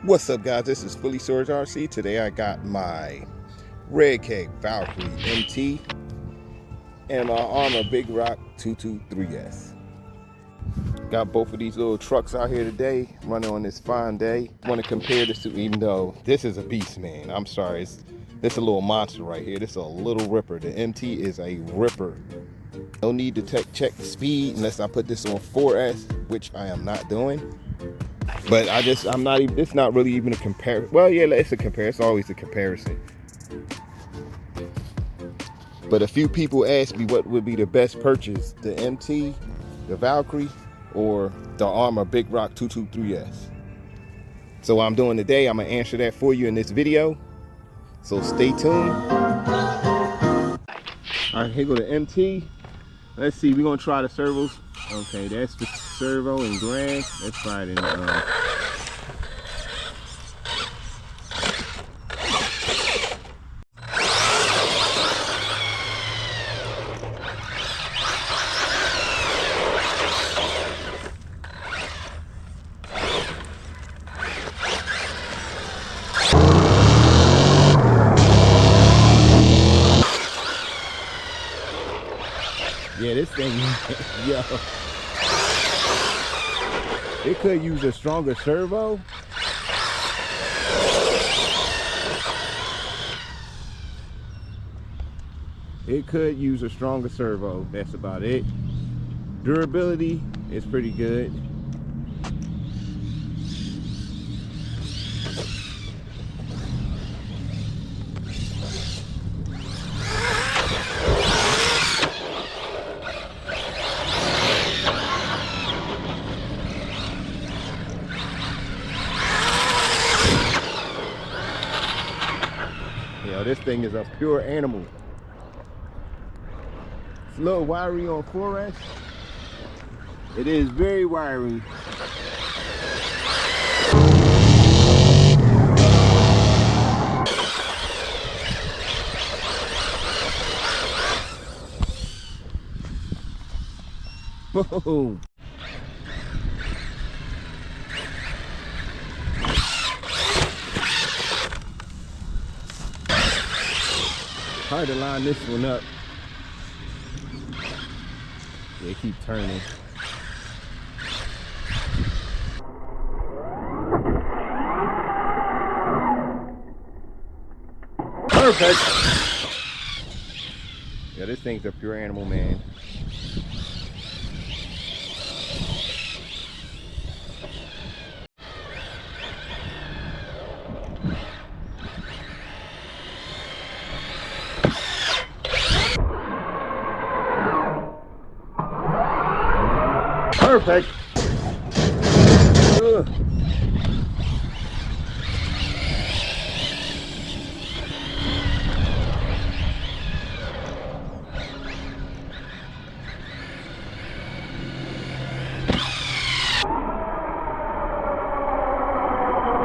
What's up, guys? This is Phillyswords RC. Today I got my Redcat Valkyrie MT and my Arrma Big Rock 223S. Got both of these little trucks out here today, running on this fine day. Want to compare this to, even though this is a beast, man. I'm sorry, this a little monster right here. This is a little ripper. The MT is a ripper. No need to check the speed unless I put this on 4S, which I am not doing. But I'm not even, it's not really even a comparison. Well, yeah, it's a comparison. It's always a comparison. But a few people asked me what would be the best purchase, the MT, the Valkyrie, or the Arrma Big Rock 223S. So what I'm doing today, I'm gonna answer that for you in this video. So stay tuned. All right, here go the MT. Let's see, we're gonna try the servos. Okay, that's the servo and grass. Let's try it in the yeah, this thing, yo. It could use a stronger servo. It could use a stronger servo. That's about it. Durability is pretty good. This thing is a pure animal. It's a little wiry on 4S. It is very wiry. Boom. Hard to line this one up. Yeah, keep turning. Perfect. Yeah, this thing's a pure animal, man. Perfect. Ugh.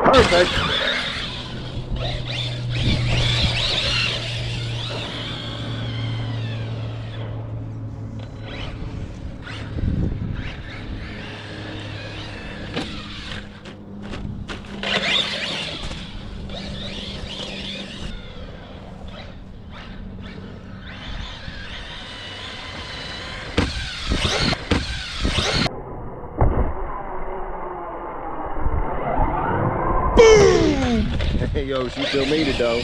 Perfect. Hey, yo, she still made it though.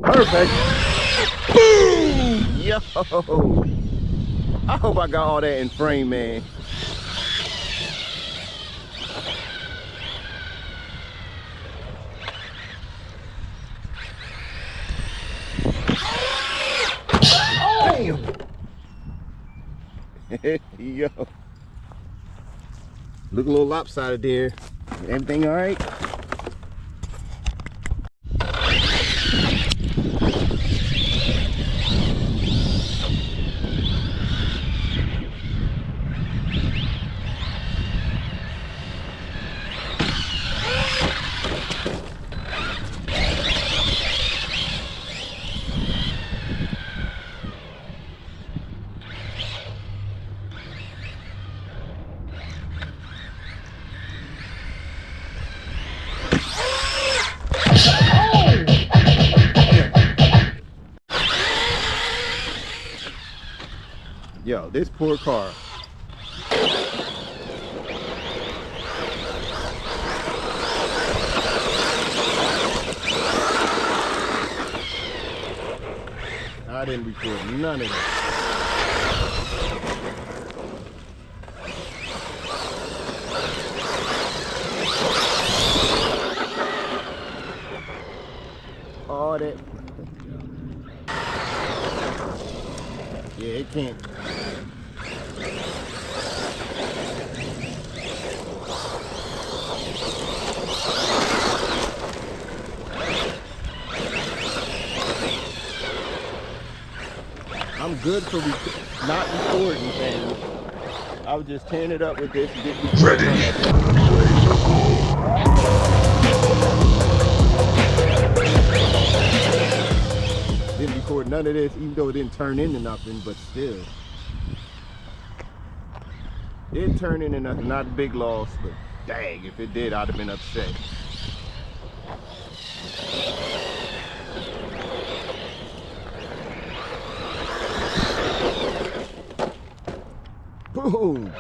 Perfect. Boom! Yo, I hope I got all that in frame, man. Yo, look a little lopsided there. Everything all right? Yo, this poor car. I didn't record none of that. All that. Yeah, it can't. I'm good for not recording things. I was just tearing it up with this and getting ready. Didn't record none of this, even though it didn't turn into nothing, but still. It didn't turn into nothing, not a big loss, but dang, if it did, I'd have been upset. Boom!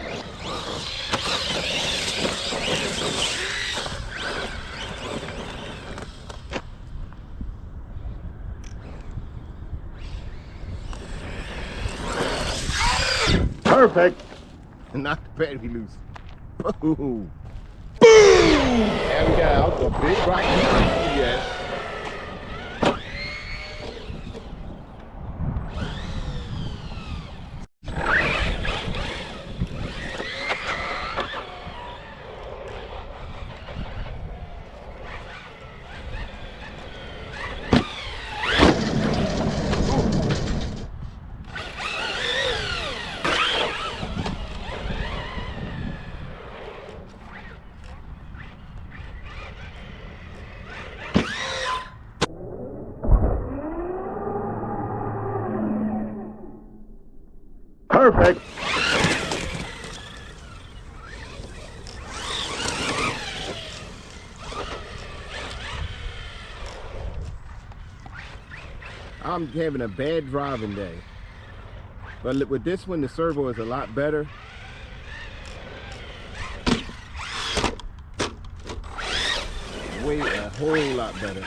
Perfect! Knock the battery loose. Boom! Boom! And we got out the big rock. Yes. Perfect. I'm having a bad driving day, but with this one the servo is a lot better. Way a whole lot better.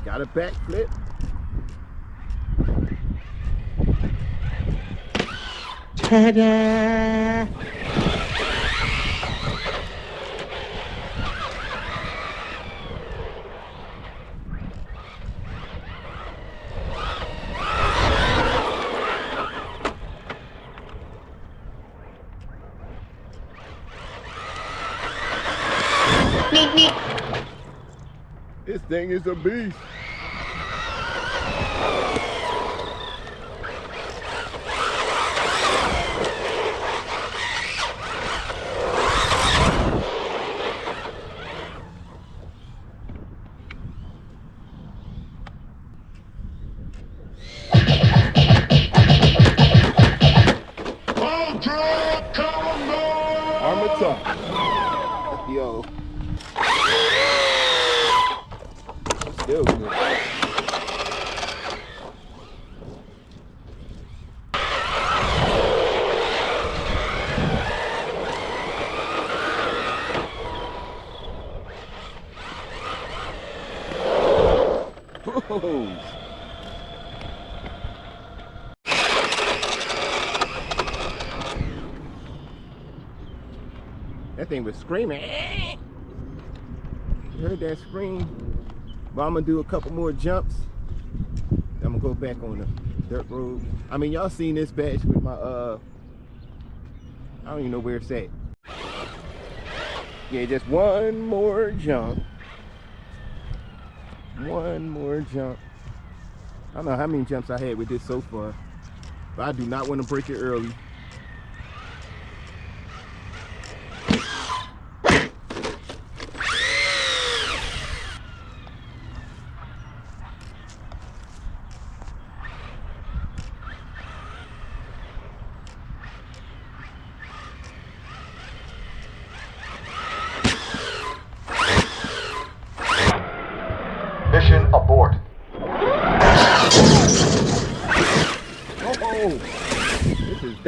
Got a backflip. Ta-da! This thing is a beast. Arrma top. Yo. Still good. Whoa. That thing was screaming. You heard that scream? But I'm gonna do a couple more jumps. I'm gonna go back on the dirt road. I mean, y'all seen this badge with my I don't even know where it's at. Yeah, just one more jump. One more jump. I don't know how many jumps I had with this so far, but I do not want to break it early.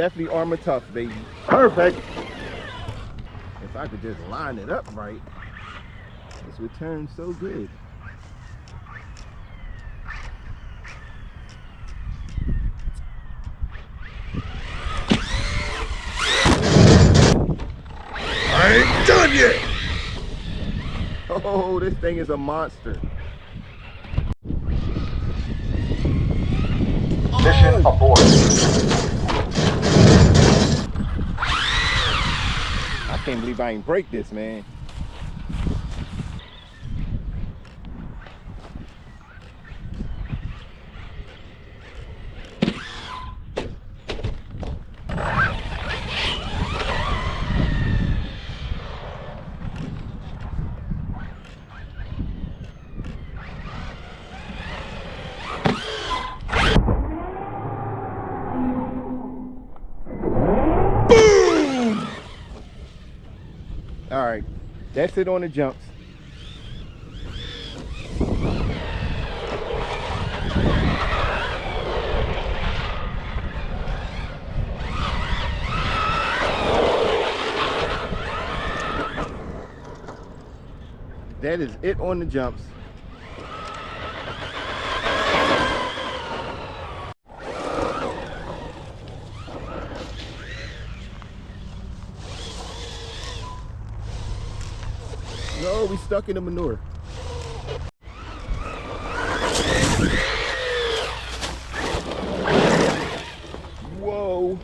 definitely Arrma tough, baby. Perfect. If I could just line it up right, this would turn so good. I ain't done yet. Oh, this thing is a monster. Mission abort. I can't believe I ain't break this, man. All right, that's it on the jumps. That is it on the jumps. No, we stuck in the manure. Whoa.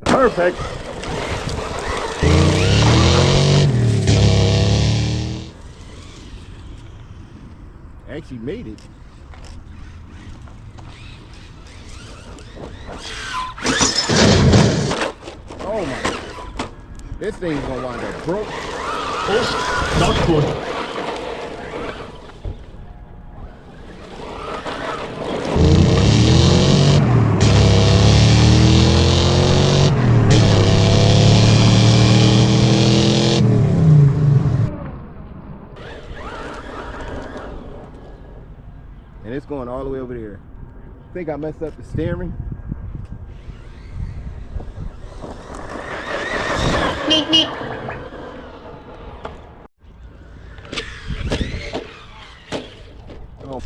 Perfect. Actually made it. Oh my. This thing's gonna wind up broke. Oh, not good. And it's going all the way over there. I think I messed up the steering. Oh.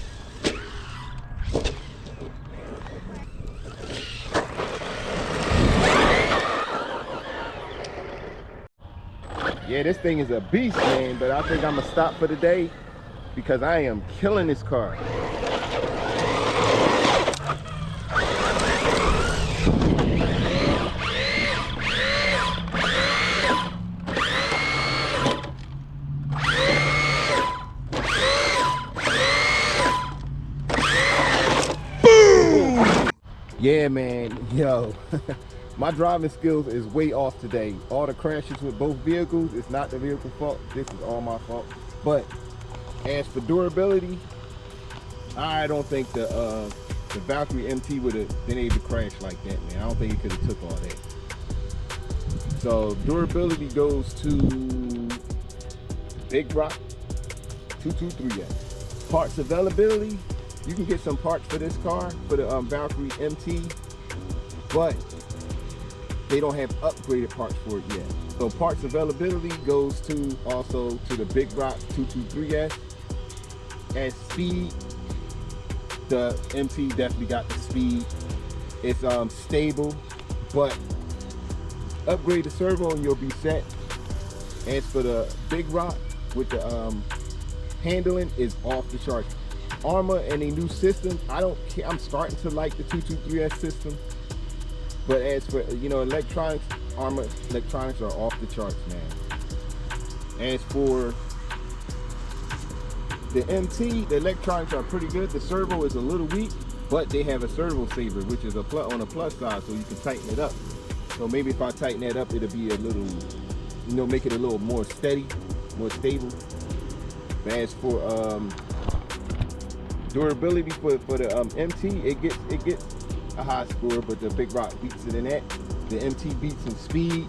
Yeah, this thing is a beast, man, but I think I'm gonna stop for the day because I am killing this car. Yeah, man, yo, my driving skills is way off today. All the crashes with both vehicles, it's not the vehicle fault, this is all my fault. But as for durability, I don't think the Valkyrie MT would have been able to crash like that, man. I don't think it could have took all that. So durability goes to Big Rock 223S. Parts availability, you can get some parts for this car, for the Valkyrie MT, but they don't have upgraded parts for it yet. So parts availability goes to also to the Big Rock 223S. As speed, the MT definitely got the speed. It's stable, but upgrade the servo and you'll be set. As for the Big Rock, with the handling is off the charts. Arrma and a new system, I don't care. I'm starting to like the 223S system, but as for, you know, electronics, Arrma electronics are off the charts, man. As for the MT, the electronics are pretty good. The servo is a little weak, but they have a servo saver, which is on a plus side, so you can tighten it up. So maybe if I tighten that up, it'll be a little, you know, make it a little more steady, more stable. But as for durability for the MT, it gets a high score, but the Big Rock beats it in that. The MT beats in speed,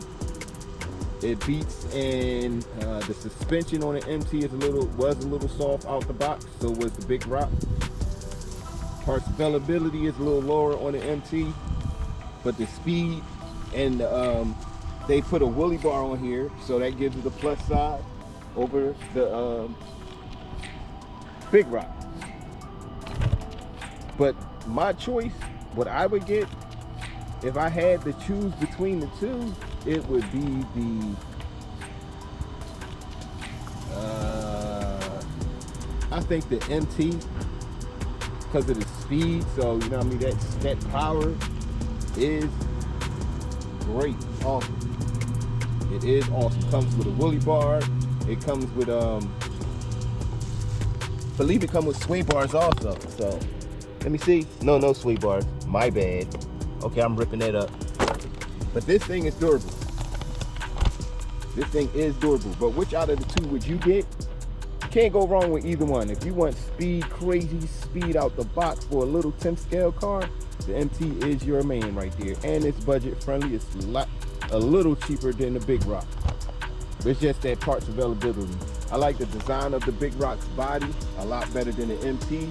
It beats, and the suspension on the MT is was a little soft out the box. So was the Big Rock. Parts availability is a little lower on the MT, but the speed and they put a woolly bar on here, so that gives it a plus side over the Big Rock. But my choice, what I would get if I had to choose between the two, it would be the I think the MT, because of the speed. So you know what I mean, that power is great. Awesome. It is awesome. Comes with a woolly bar. It comes with I believe it comes with sway bars also. So let me see. No sway bars. My bad. Okay, I'm ripping that up. But this thing is durable. This thing is durable. But which out of the two would you get? Can't go wrong with either one. If you want speed, crazy speed out the box for a little 10th scale car, the MT is your man right there. And it's budget friendly. It's a little cheaper than the Big Rock. It's just that parts availability. I like the design of the Big Rock's body a lot better than the MT.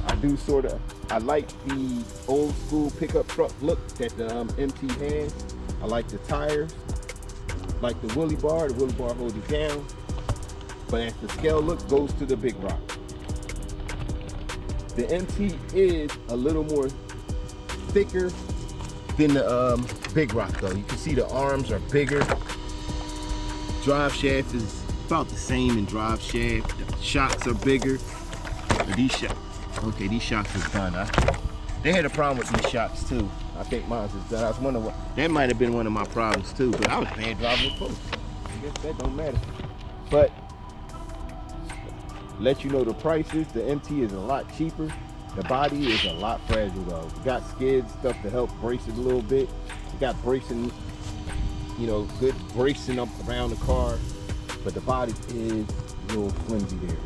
I like the old school pickup truck look that the MT has. I like the tires, like the woolly bar. The woolly bar holds it down. But as the scale look goes to the Big Rock. The MT is a little more thicker than the Big Rock though. You can see the arms are bigger. Drive shaft is about the same in drive shaft. The shocks are bigger. These shocks is done. They had a problem with these shocks too. I think mine is done. I was wondering what that might have been one of my problems too. But I was bad driving the post. I guess that don't matter. But let you know the prices. The MT is a lot cheaper. The body is a lot fragile though. It got skids, stuff to help brace it a little bit. It got bracing, you know, good bracing up around the car. But the body is a little flimsy there.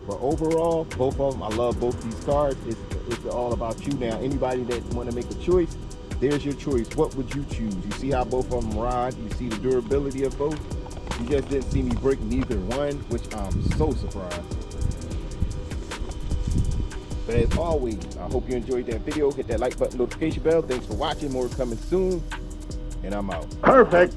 But overall, both of them, I love both these cars. It's all about you now. Anybody that want to make a choice, there's your choice. What would you choose? You see how both of them ride? You see the durability of both? You just didn't see me break neither one, which I'm so surprised. But as always, I hope you enjoyed that video. Hit that like button, notification bell. Thanks for watching. More coming soon. And I'm out. Perfect.